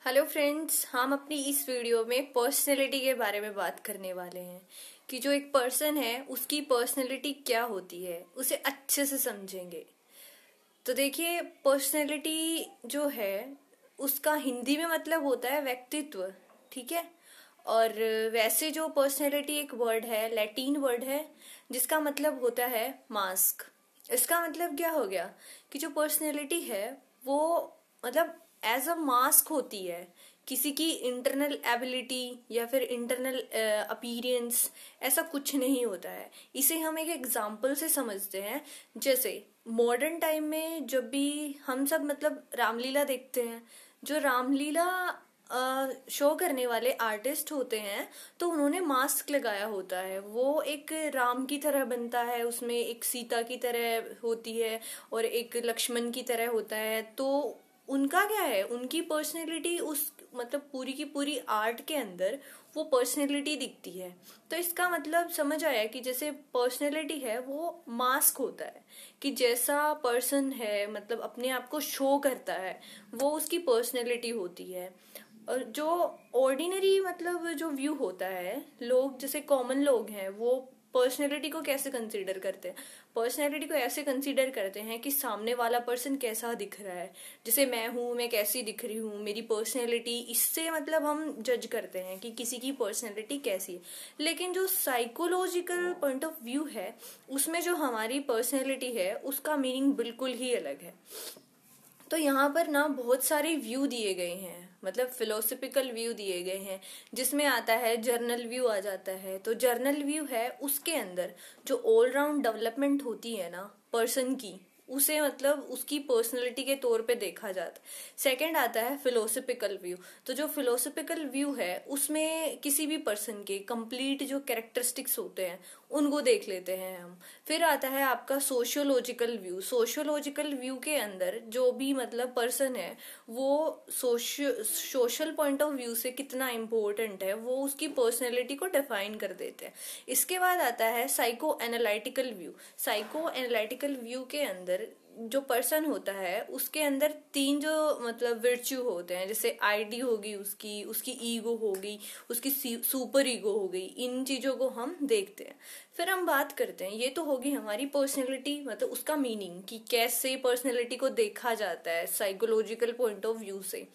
Hello friends, हम अपनी इस वीडियो में पर्सनैलिटी के बारे में बात करने वाले हैं कि जो एक पर्सन है उसकी पर्सनैलिटी क्या होती है, उसे अच्छे से समझेंगे। तो देखिए, पर्सनैलिटी जो है उसका हिंदी में मतलब होता है व्यक्तित्व, ठीक है। और वैसे जो पर्सनैलिटी एक वर्ड है, लैटिन वर्ड है, जिसका मतलब होता है मास्क। इसका मतलब क्या हो गया कि जो पर्सनैलिटी है वो मतलब एज अ मास्क होती है किसी की इंटरनल एबिलिटी या फिर इंटरनल अपीयरेंस। ऐसा कुछ नहीं होता है। इसे हम एक एग्जाम्पल से समझते हैं। जैसे मॉडर्न टाइम में जब भी हम सब मतलब रामलीला देखते हैं, जो रामलीला शो करने वाले आर्टिस्ट होते हैं तो उन्होंने मास्क लगाया होता है। वो एक राम की तरह बनता है, उसमें एक सीता की तरह होती है और एक लक्ष्मण की तरह होता है। तो उनका क्या है, उनकी पर्सनैलिटी उस मतलब पूरी की पूरी आर्ट के अंदर वो पर्सनैलिटी दिखती है। तो इसका मतलब समझ आया कि जैसे पर्सनैलिटी है वो मास्क होता है, कि जैसा पर्सन है मतलब अपने आप को शो करता है वो उसकी पर्सनैलिटी होती है। और जो ऑर्डिनरी मतलब जो व्यू होता है, लोग जैसे कॉमन लोग हैं वो पर्सनैलिटी को कैसे कंसीडर करते हैं। पर्सनैलिटी को ऐसे कंसीडर करते हैं कि सामने वाला पर्सन कैसा दिख रहा है। जैसे मैं हूँ, मैं कैसी दिख रही हूँ, मेरी पर्सनैलिटी, इससे मतलब हम जज करते हैं कि किसी की पर्सनैलिटी कैसी है। लेकिन जो साइकोलॉजिकल पॉइंट ऑफ व्यू है उसमें जो हमारी पर्सनैलिटी है उसका मीनिंग बिल्कुल ही अलग है। तो यहाँ पर ना बहुत सारे व्यू दिए गए हैं, मतलब फिलोसफिकल व्यू दिए गए हैं, जिसमें आता है जर्नल व्यू आ जाता है। तो जर्नल व्यू है, उसके अंदर जो ऑलराउंड डेवलपमेंट होती है ना पर्सन की, उसे मतलब उसकी पर्सनैलिटी के तौर पे देखा जाता है। सेकंड आता है फिलोसफिकल व्यू। तो जो फिलोसफिकल व्यू है उसमें किसी भी पर्सन के कंप्लीट जो कैरेक्टरिस्टिक्स होते हैं उनको देख लेते हैं हम। फिर आता है आपका सोशियोलॉजिकल व्यू। सोशियोलॉजिकल व्यू के अंदर जो भी मतलब पर्सन है वो सोशल पॉइंट ऑफ व्यू से कितना इम्पोर्टेंट है वो उसकी पर्सनैलिटी को डिफाइन कर देते हैं। इसके बाद आता है psycho analytical view. Psycho analytical view के अंदर जो पर्सन होता है उसके अंदर तीन जो मतलब वर्च्यू होते हैं, जैसे आईडी होगी, उसकी उसकी ईगो होगी, उसकी सुपर ईगो हो गई। इन चीजों को हम देखते हैं। फिर हम बात करते हैं, ये तो होगी हमारी पर्सनैलिटी, मतलब उसका मीनिंग कि कैसे पर्सनैलिटी को देखा जाता है साइकोलॉजिकल पॉइंट ऑफ व्यू से।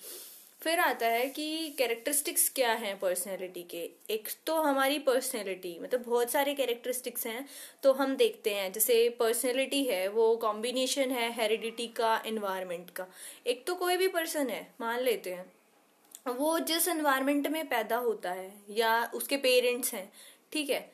फिर आता है कि कैरेक्टरिस्टिक्स क्या हैं पर्सनैलिटी के। एक तो हमारी पर्सनैलिटी मतलब बहुत सारे कैरेक्टरिस्टिक्स हैं, तो हम देखते हैं जैसे पर्सनैलिटी है वो कॉम्बिनेशन है हेरिडिटी का, एनवायरनमेंट का। एक तो कोई भी पर्सन है, मान लेते हैं वो जिस एनवायरनमेंट में पैदा होता है या उसके पेरेंट्स हैं, ठीक है,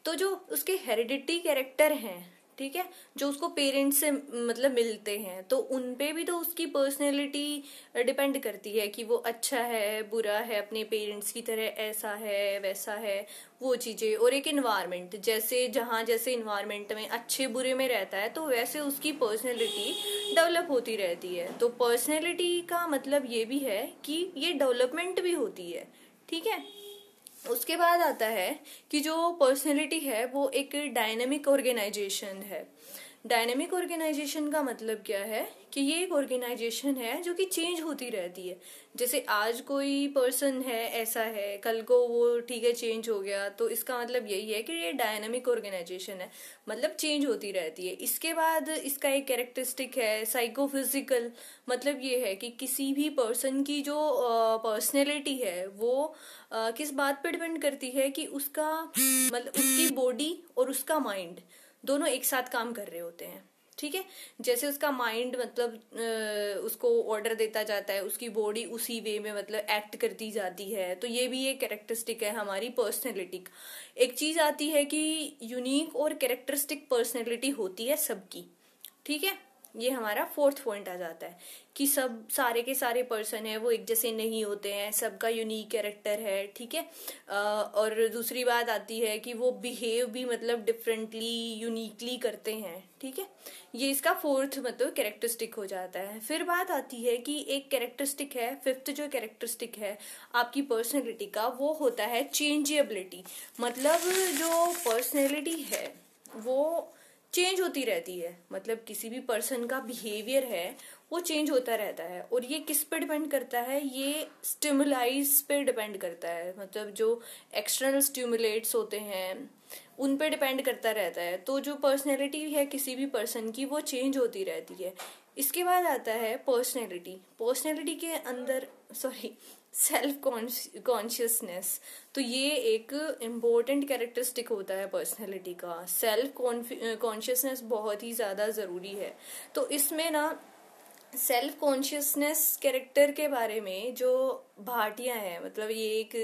तो जो उसके हेरिडिटी कैरेक्टर हैं, ठीक है, जो उसको पेरेंट्स से मतलब मिलते हैं, तो उनपे भी तो उसकी पर्सनैलिटी डिपेंड करती है कि वो अच्छा है, बुरा है, अपने पेरेंट्स की तरह ऐसा है वैसा है, वो चीजें। और एक इन्वायरमेंट, जैसे जहाँ जैसे इन्वायरमेंट में अच्छे बुरे में रहता है तो वैसे उसकी पर्सनैलिटी डेवलप होती रहती है। तो पर्सनैलिटी का मतलब ये भी है कि ये डेवलपमेंट भी होती है, ठीक है। उसके बाद आता है कि जो पर्सनैलिटी है वो एक डायनेमिक ऑर्गेनाइजेशन है। डायनेमिक ऑर्गेनाइजेशन का मतलब क्या है कि ये एक ऑर्गेनाइजेशन है जो कि चेंज होती रहती है। जैसे आज कोई पर्सन है ऐसा है, कल को वो ठीक है चेंज हो गया, तो इसका मतलब यही है कि ये डायनेमिक ऑर्गेनाइजेशन है, मतलब चेंज होती रहती है। इसके बाद इसका एक कैरेक्टरिस्टिक है साइकोफिजिकल। मतलब ये है कि किसी भी पर्सन की जो पर्सनैलिटी है वो किस बात पर डिपेंड करती है कि उसका मतलब उसकी बॉडी और उसका माइंड दोनों एक साथ काम कर रहे होते हैं, ठीक है। जैसे उसका माइंड मतलब उसको ऑर्डर देता जाता है, उसकी बॉडी उसी वे में मतलब एक्ट करती जाती है। तो ये भी एक कैरेक्टरिस्टिक है हमारी पर्सनैलिटी का। एक चीज आती है कि यूनिक और कैरेक्टरिस्टिक पर्सनैलिटी होती है सबकी, ठीक है। ये हमारा फोर्थ पॉइंट आ जाता है कि सब सारे के सारे पर्सन है वो एक जैसे नहीं होते हैं, सबका यूनिक कैरेक्टर है, ठीक है। और दूसरी बात आती है कि वो बिहेव भी मतलब डिफरेंटली यूनिकली करते हैं, ठीक है। ये इसका फोर्थ मतलब कैरेक्टरिस्टिक हो जाता है। फिर बात आती है कि एक कैरेक्टरिस्टिक है, फिफ्थ जो कैरेक्टरिस्टिक है आपकी पर्सनैलिटी का, वो होता है चेंजेबिलिटी। मतलब जो पर्सनैलिटी है वो चेंज होती रहती है। मतलब किसी भी पर्सन का बिहेवियर है वो चेंज होता रहता है। और ये किस पे डिपेंड करता है, ये स्टिमुलाइज पे डिपेंड करता है, मतलब जो एक्सटर्नल स्टिमुलेट्स होते हैं उन पे डिपेंड करता रहता है। तो जो पर्सनैलिटी है किसी भी पर्सन की वो चेंज होती रहती है। इसके बाद आता है पर्सनैलिटी। पर्सनैलिटी के अंदर सेल्फ कॉन्शियसनेस। तो ये एक इम्पोर्टेंट कैरेक्टरिस्टिक होता है पर्सनैलिटी का। सेल्फ कॉन्शियसनेस बहुत ही ज़्यादा ज़रूरी है। तो इसमें ना सेल्फ कॉन्शियसनेस कैरेक्टर के बारे में जो भाटिया है, मतलब ये एक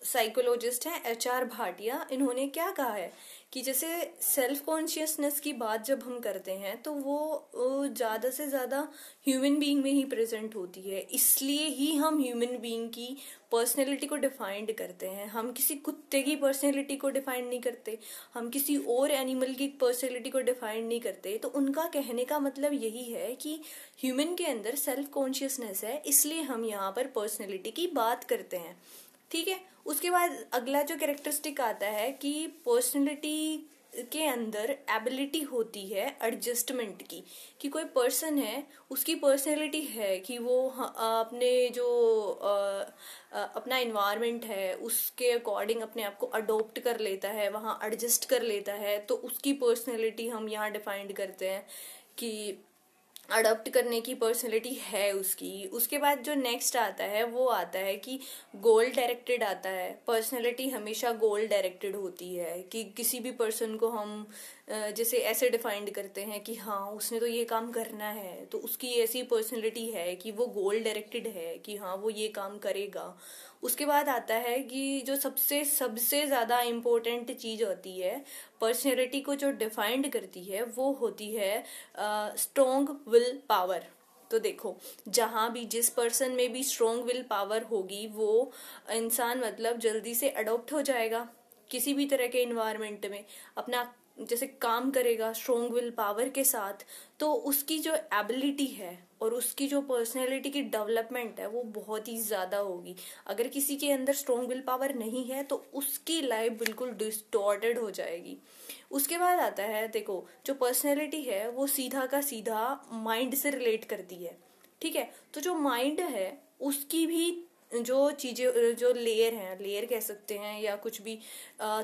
साइकोलॉजिस्ट हैं HR भाटिया, इन्होंने क्या कहा है कि जैसे सेल्फ कॉन्शियसनेस की बात जब हम करते हैं तो वो ज़्यादा से ज़्यादा ह्यूमन बीइंग में ही प्रेजेंट होती है। इसलिए ही हम ह्यूमन बीइंग की पर्सनैलिटी को डिफाइंड करते हैं। हम किसी कुत्ते की पर्सनैलिटी को डिफाइंड नहीं करते, हम किसी और एनिमल की पर्सनैलिटी को डिफाइंड नहीं करते। तो उनका कहने का मतलब यही है कि ह्यूमन के अंदर सेल्फ कॉन्शियसनेस है, इसलिए हम यहाँ पर पर्सनैलिटी की बात करते हैं। ठीक है। उसके बाद अगला जो कैरेक्टरिस्टिक आता है कि पर्सनैलिटी के अंदर एबिलिटी होती है एडजस्टमेंट की। कि कोई पर्सन है, उसकी पर्सनैलिटी है कि वो अपने जो अपना इन्वायरमेंट है उसके अकॉर्डिंग अपने आप को अडोप्ट कर लेता है, वहाँ एडजस्ट कर लेता है। तो उसकी पर्सनैलिटी हम यहाँ डिफाइंड करते हैं कि अडॉप्ट करने की पर्सनैलिटी है उसकी। उसके बाद जो नेक्स्ट आता है वो आता है कि गोल डायरेक्टेड आता है। पर्सनैलिटी हमेशा गोल डायरेक्टेड होती है कि किसी भी पर्सन को हम जैसे ऐसे डिफाइंड करते हैं कि हाँ उसने तो ये काम करना है, तो उसकी ऐसी पर्सनैलिटी है कि वो गोल डायरेक्टेड है कि हाँ वो ये काम करेगा। उसके बाद आता है कि जो सबसे ज़्यादा इम्पोर्टेंट चीज़ होती है पर्सनैलिटी को जो डिफाइंड करती है वो होती है स्ट्रॉन्ग विल पावर। तो देखो जहाँ भी जिस पर्सन में भी स्ट्रॉन्ग विल पावर होगी वो इंसान मतलब जल्दी से अडॉप्ट हो जाएगा किसी भी तरह के इन्वायरमेंट में, अपना जैसे काम करेगा स्ट्रॉन्ग विल पावर के साथ। तो उसकी जो एबिलिटी है और उसकी जो पर्सनैलिटी की डेवलपमेंट है वो बहुत ही ज़्यादा होगी। अगर किसी के अंदर स्ट्रॉन्ग विल पावर नहीं है तो उसकी लाइफ बिल्कुल डिस्टॉर्टेड हो जाएगी। उसके बाद आता है देखो जो पर्सनैलिटी है वो सीधा का सीधा माइंड से रिलेट करती है। ठीक है। तो जो माइंड है उसकी भी जो चीज़ें जो लेयर कह सकते हैं या कुछ भी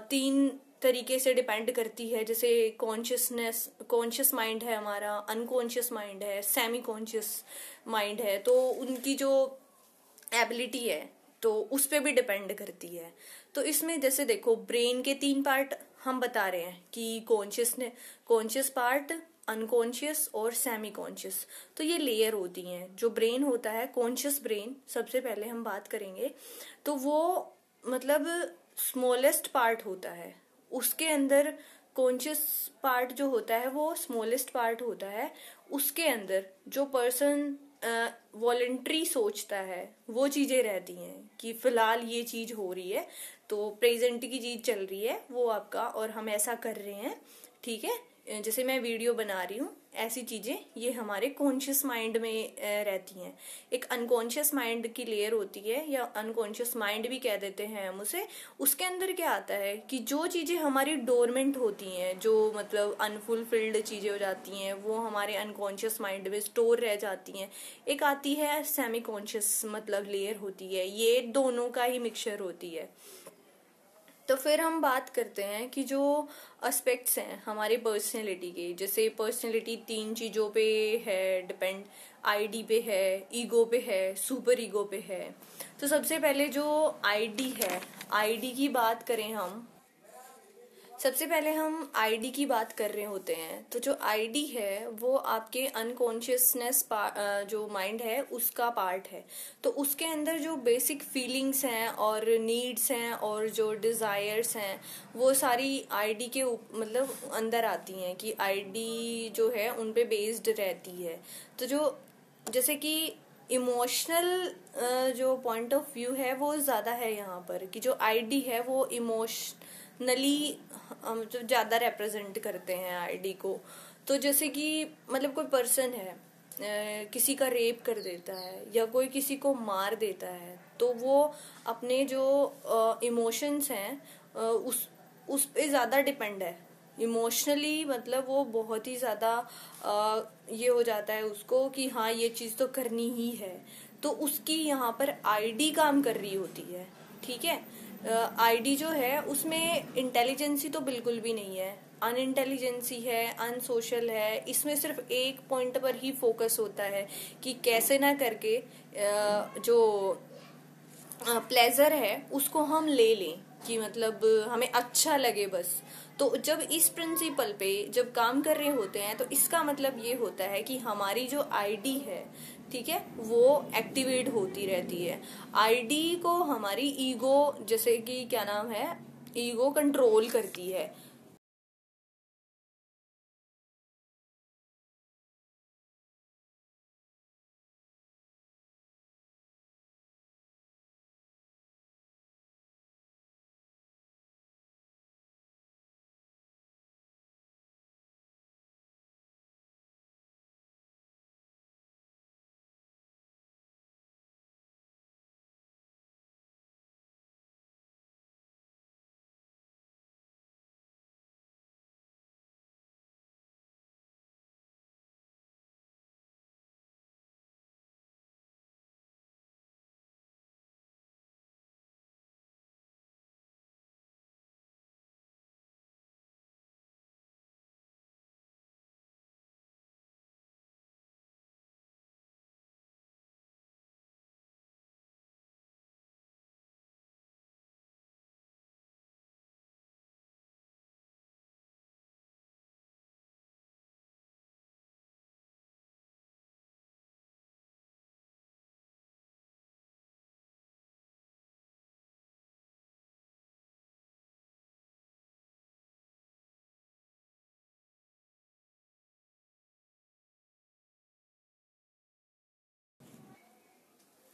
3 तरीके से डिपेंड करती है। जैसे कॉन्शियस माइंड है हमारा, अनकॉन्शियस माइंड है, सेमी कॉन्शियस माइंड है। तो उनकी जो एबिलिटी है तो उस पे भी डिपेंड करती है। तो इसमें जैसे देखो ब्रेन के 3 पार्ट हम बता रहे हैं कि कॉन्शियस पार्ट, अनकॉन्शियस और सेमी कॉन्शियस। तो ये लेयर होती हैं। जो ब्रेन होता है कॉन्शियस ब्रेन सबसे पहले हम बात करेंगे तो वो मतलब स्मॉलेस्ट पार्ट होता है। उसके अंदर कॉन्शियस पार्ट जो होता है वो स्मॉलेस्ट पार्ट होता है। उसके अंदर जो पर्सन वॉलेंट्री सोचता है वो चीजें रहती हैं कि फिलहाल ये चीज हो रही है तो प्रेजेंट की चीज चल रही है वो आपका, और हम ऐसा कर रहे हैं। ठीक है। जैसे मैं वीडियो बना रही हूँ, ऐसी चीजें ये हमारे कॉन्शियस माइंड में रहती हैं। एक अनकॉन्शियस माइंड की लेयर होती है या अनकॉन्शियस माइंड भी कह देते हैं हम उसे। उसके अंदर क्या आता है कि जो चीजें हमारी डोरमेंट होती हैं, जो मतलब अनफुलफिल्ड चीजें हो जाती हैं, वो हमारे अनकॉन्शियस माइंड में स्टोर रह जाती हैं। एक आती है सेमी कॉन्शियस मतलब लेयर होती है, ये दोनों का ही मिक्सचर होती है। तो फिर हम बात करते हैं कि जो एस्पेक्ट्स हैं हमारे पर्सनैलिटी के, जैसे पर्सनैलिटी 3 चीज़ों पे है डिपेंड, आईडी पे है, ईगो पे है, सुपर ईगो पे है। तो सबसे पहले जो आईडी है, आईडी की बात करें हम, सबसे पहले हम आईडी की बात कर रहे होते हैं। तो जो आईडी है वो आपके अनकॉन्शियसनेस जो माइंड है उसका पार्ट है। तो उसके अंदर जो बेसिक फीलिंग्स हैं और नीड्स हैं और जो डिजायर्स हैं वो सारी आईडी के मतलब अंदर आती हैं कि आईडी जो है उन पे बेस्ड रहती है। तो जो जैसे कि इमोशनल जो पॉइंट ऑफ व्यू है वो ज़्यादा है यहाँ पर, कि जो आईडी है वो इमोशनली जो ज़्यादा रिप्रेजेंट करते हैं आईडी को। तो जैसे कि मतलब कोई पर्सन है किसी का रेप कर देता है या कोई किसी को मार देता है, तो वो अपने जो इमोशंस हैं उस पे ज़्यादा डिपेंड है इमोशनली। मतलब वो बहुत ही ज़्यादा ये हो जाता है उसको कि हाँ ये चीज तो करनी ही है, तो उसकी यहाँ पर आईडी काम कर रही होती है। ठीक है, आईडी जो है उसमें इंटेलिजेंसी तो बिल्कुल भी नहीं है, अनइंटेलिजेंसी है, अनसोशल है। इसमें सिर्फ एक पॉइंट पर ही फोकस होता है कि कैसे ना करके जो प्लेजर है उसको हम ले लें, कि मतलब हमें अच्छा लगे बस। तो जब इस प्रिंसिपल पे जब काम कर रहे होते हैं तो इसका मतलब ये होता है कि हमारी जो आईडी है, ठीक है, वो एक्टिवेट होती रहती है। आईडी को हमारी ईगो, जैसे कि क्या नाम है, ईगो कंट्रोल करती है।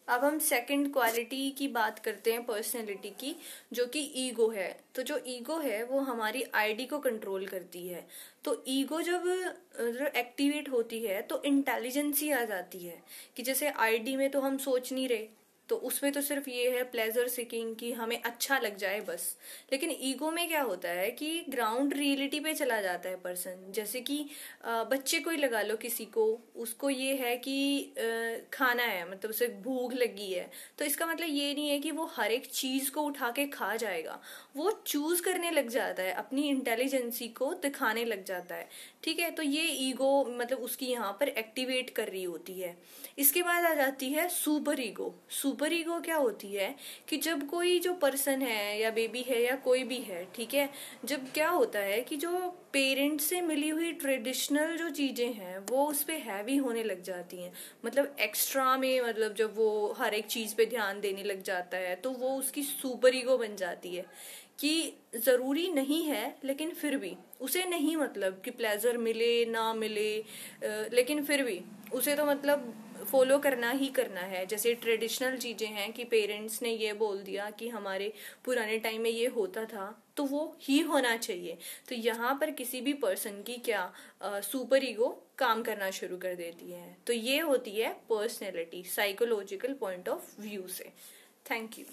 अब हम सेकंड क्वालिटी की बात करते हैं पर्सनैलिटी की, जो कि ईगो है। तो जो ईगो है वो हमारी आईडी को कंट्रोल करती है। तो ईगो जब एक्टिवेट होती है तो इंटेलिजेंसी आ जाती है, कि जैसे आईडी में तो हम सोच नहीं रहे, तो उसमें तो सिर्फ ये है प्लेजर सीकिंग, कि हमें अच्छा लग जाए बस। लेकिन ईगो में क्या होता है कि ग्राउंड रियलिटी पे चला जाता है पर्सन। जैसे कि बच्चे को ही लगा लो, किसी को, उसको ये है कि खाना है, मतलब उसे भूख लगी है, तो इसका मतलब ये नहीं है कि वो हर एक चीज को उठा के खा जाएगा। वो चूज करने लग जाता है, अपनी इंटेलिजेंसी को दिखाने लग जाता है। ठीक है, तो ये ईगो मतलब उसकी यहाँ पर एक्टिवेट कर रही होती है। इसके बाद आ जाती है सुपर ईगो। सुपर ईगो क्या होती है कि जब कोई जो पर्सन है या बेबी है या कोई भी है, ठीक है, जब क्या होता है कि जो पेरेंट्स से मिली हुई ट्रेडिशनल जो चीजें हैं वो उस पे हैवी होने लग जाती हैं, मतलब एक्स्ट्रा में, मतलब जब वो हर एक चीज पे ध्यान देने लग जाता है तो वो उसकी सुपर ईगो बन जाती है। कि जरूरी नहीं है लेकिन फिर भी उसे नहीं, मतलब कि प्लेजर मिले ना मिले, लेकिन फिर भी उसे तो मतलब फॉलो करना ही करना है। जैसे ट्रेडिशनल चीजें हैं कि पेरेंट्स ने ये बोल दिया कि हमारे पुराने टाइम में ये होता था, तो वो ही होना चाहिए। तो यहाँ पर किसी भी पर्सन की क्या सुपर ईगो काम करना शुरू कर देती है। तो ये होती है personality psychological point of view से। Thank you.